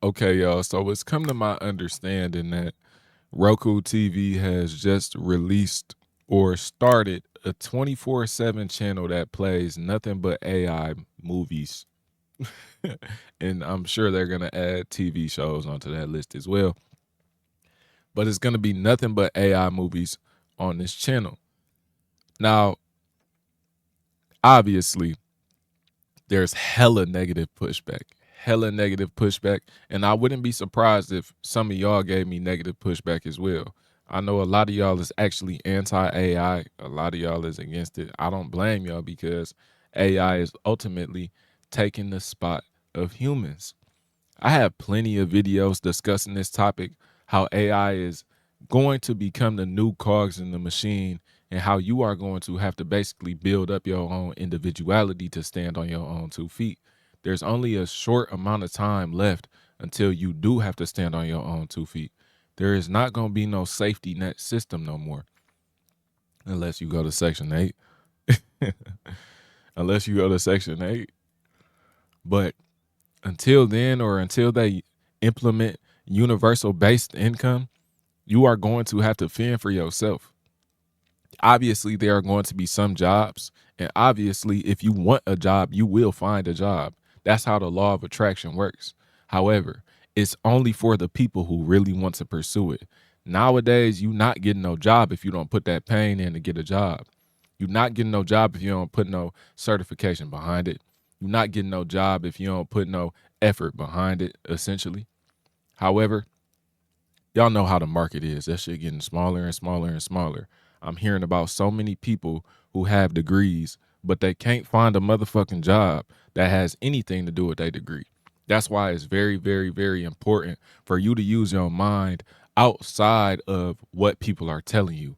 Okay, y'all. So it's come to my understanding that Roku TV has just released or started a 24/7 channel that plays nothing but AI movies. And I'm sure they're going to add TV shows onto that list as well. But it's going to be nothing but AI movies on this channel. Now, obviously, there's hella negative pushback, and I wouldn't be surprised if some of y'all gave me negative pushback as well. I know a lot of y'all is actually anti AI, a lot of y'all is against it. I don't blame y'all because AI is ultimately taking the spot of humans. I have plenty of videos discussing this topic, how AI is going to become the new cogs in the machine, and how you are going to have to basically build up your own individuality to stand on your own 2 feet. There's only a short amount of time left until you do have to stand on your own 2 feet. There is not going to be no safety net system no more unless you go to Section 8. Unless you go to Section 8. But until then, or until they implement universal based income, you are going to have to fend for yourself. Obviously, there are going to be some jobs, and obviously, if you want a job, you will find a job. That's how the law of attraction works. However, it's only for the people who really want to pursue it. Nowadays, you not getting no job if you don't put that pain in to get a job. You're not getting no job if you don't put no certification behind it. You're not getting no job if you don't put no effort behind it, essentially. However, y'all know how the market is. That shit getting smaller and smaller and smaller. I'm hearing about so many people who have degrees, but they can't find a motherfucking job that has anything to do with their degree. That's why it's very, very, very important for you to use your mind outside of what people are telling you.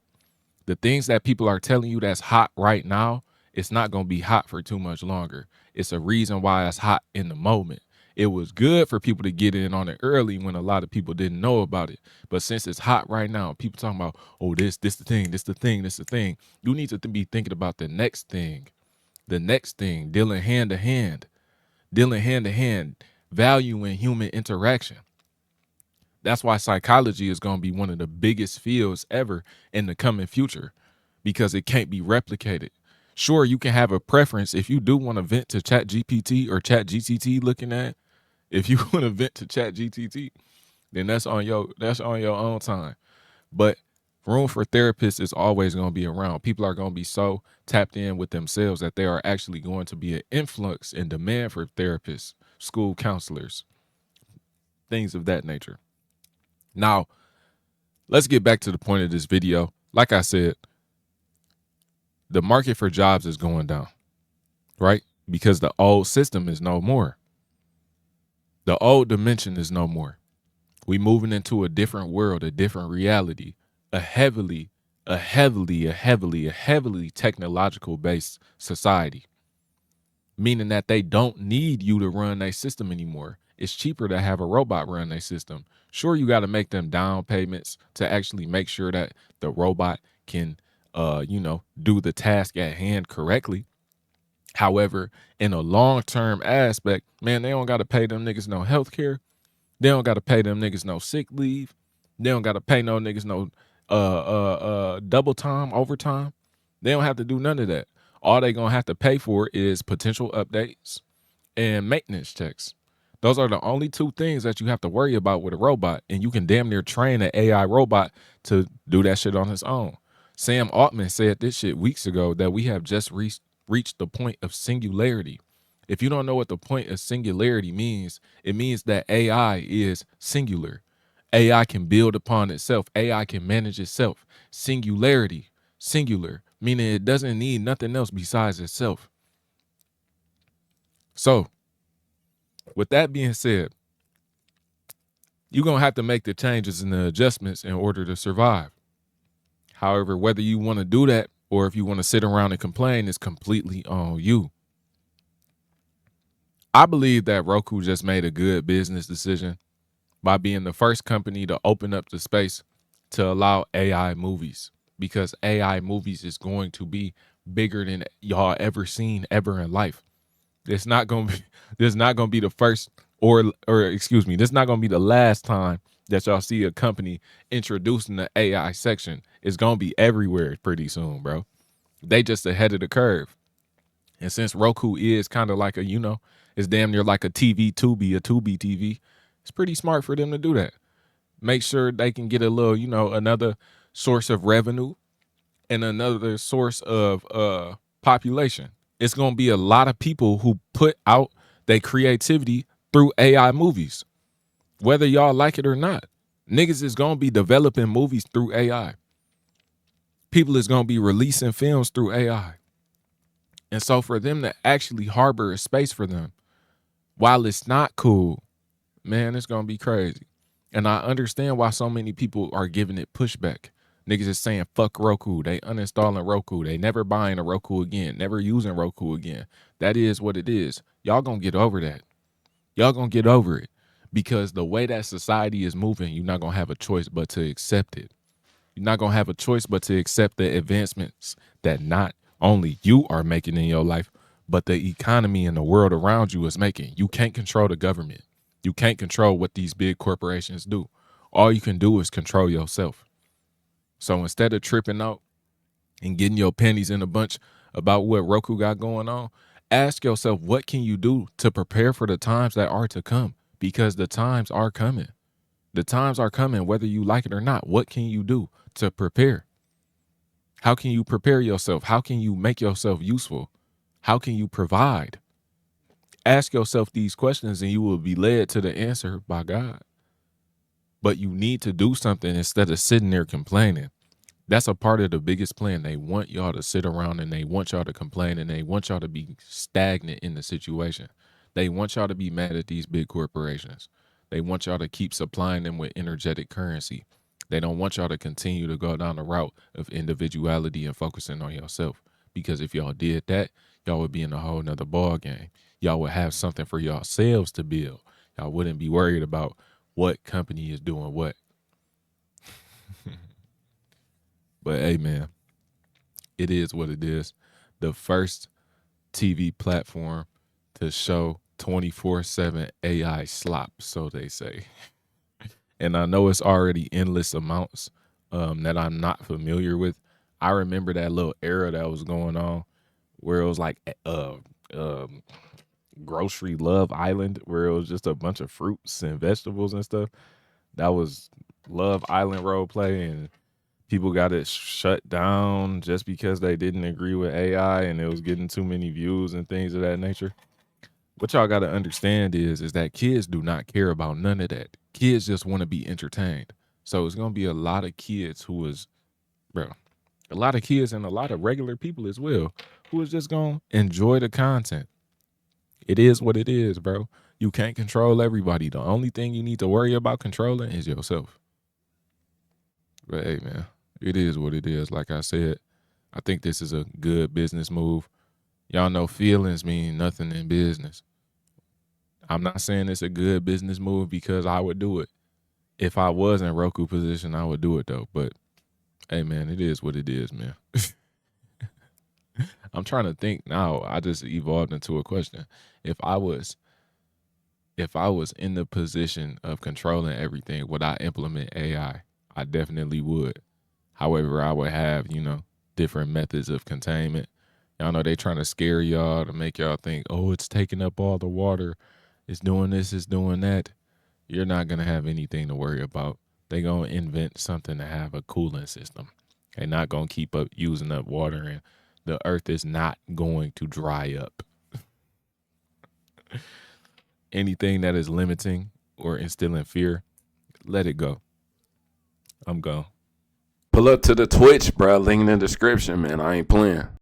The things that people are telling you that's hot right now, it's not going to be hot for too much longer. It's a reason why it's hot in the moment. It was good for people to get in on it early when a lot of people didn't know about it. But since it's hot right now, people talking about, oh, this the thing, this the thing, this the thing. You need to be thinking about the next thing, dealing hand to hand, valuing human interaction. That's why psychology is going to be one of the biggest fields ever in the coming future because it can't be replicated. Sure, you can have a preference if you do want to vent to Chat GPT or Chat GTT looking at. If you want to vent to Chat GTT, then that's on your own time. But room for therapists is always going to be around. People are going to be so tapped in with themselves that there are actually going to be an influx and demand for therapists, school counselors, things of that nature. Now, let's get back to the point of this video. Like I said, the market for jobs is going down, right? Because the old system is no more. The old dimension is no more. We moving into a different world, a different reality, a heavily technological based society, meaning that they don't need you to run their system anymore. It's cheaper to have a robot run their system. Sure, you got to make them down payments to actually make sure that the robot can, do the task at hand correctly. However, in a long term aspect, man, they don't got to pay them niggas no health care. They don't got to pay them niggas no sick leave. They don't got to pay no niggas no double time, overtime. They don't have to do none of that. All they gonna have to pay for is potential updates and maintenance checks. Those are the only two things that you have to worry about with a robot, and you can damn near train an AI robot to do that shit on its own. Sam Altman said this shit weeks ago that we have just reached the point of singularity. If you don't know what the point of singularity means, it means that AI is singular. AI can build upon itself. AI can manage itself. Singularity, singular, meaning it doesn't need nothing else besides itself. So, with that being said, you're going to have to make the changes and the adjustments in order to survive. However, whether you want to do that or if you want to sit around and complain is completely on you. I believe that Roku just made a good business decision by being the first company to open up the space to allow AI movies, because AI movies is going to be bigger than y'all ever seen ever in life. It's not going to be the first or excuse me, this is not gonna be the last time that y'all see a company introducing the AI section. It's gonna be everywhere pretty soon, bro. They just ahead of the curve. And since Roku is kind of like a, it's damn near like a TV Tubi, a Tubi TV, it's pretty smart for them to do that. Make sure they can get a little, another source of revenue and another source of population. It's gonna be a lot of people who put out their creativity through AI movies, whether y'all like it or not. Niggas is gonna be developing movies through AI. People is gonna be releasing films through AI. And so for them to actually harbor a space for them, while it's not cool, man, it's gonna be crazy. And I understand why so many people are giving it pushback. Niggas is saying fuck Roku. They uninstalling Roku. They never buying a Roku again. Never using Roku again. That is what it is. Y'all gonna get over that. Y'all gonna get over it. Because the way that society is moving, you're not gonna have a choice but to accept it. You're not gonna have a choice but to accept the advancements that not only you are making in your life, but the economy and the world around you is making. You can't control the government. You can't control what these big corporations do. All you can do is control yourself. So instead of tripping out and getting your pennies in a bunch about what Roku got going on, ask yourself, what can you do to prepare for the times that are to come? Because the times are coming. The times are coming, whether you like it or not. What can you do to prepare? How can you prepare yourself? How can you make yourself useful? How can you provide? Ask yourself these questions and you will be led to the answer by God. But you need to do something instead of sitting there complaining. That's a part of the biggest plan. They want y'all to sit around and they want y'all to complain and they want y'all to be stagnant in the situation. They want y'all to be mad at these big corporations. They want y'all to keep supplying them with energetic currency. They don't want y'all to continue to go down the route of individuality and focusing on yourself. Because if y'all did that, y'all would be in a whole nother ball game. Y'all would have something for yourselves to build. Y'all wouldn't be worried about what company is doing what. But hey, man, it is what it is. The first TV platform to show 24/7 AI slop, so they say. And I know it's already endless amounts that I'm not familiar with. I remember that little era that was going on where it was like grocery Love Island, where it was just a bunch of fruits and vegetables and stuff. That was Love Island role play, and people got it shut down just because they didn't agree with AI and it was getting too many views and things of that nature. What y'all got to understand is that kids do not care about none of that. Kids just want to be entertained. So it's going to be a lot of kids who is, bro, a lot of kids and a lot of regular people as well who is just going to enjoy the content. It is what it is, bro. You can't control everybody. The only thing you need to worry about controlling is yourself. But hey, man, it is what it is. Like I said, I think this is a good business move. Y'all know feelings mean nothing in business. I'm not saying it's a good business move because I would do it. If I was in Roku position, I would do it though. But hey, man, it is what it is, man. I'm trying to think now. I just evolved into a question. If I was in the position of controlling everything, would I implement AI? I definitely would. However, I would have, different methods of containment. Y'all know they trying to scare y'all to make y'all think, oh, it's taking up all the water. It's doing this, it's doing that. You're not going to have anything to worry about. They going to invent something to have a cooling system. They're not going to keep up using up water, and the earth is not going to dry up. Anything that is limiting or instilling fear, let it go. I'm gone. Pull up to the Twitch, bro. Link in the description, man. I ain't playing.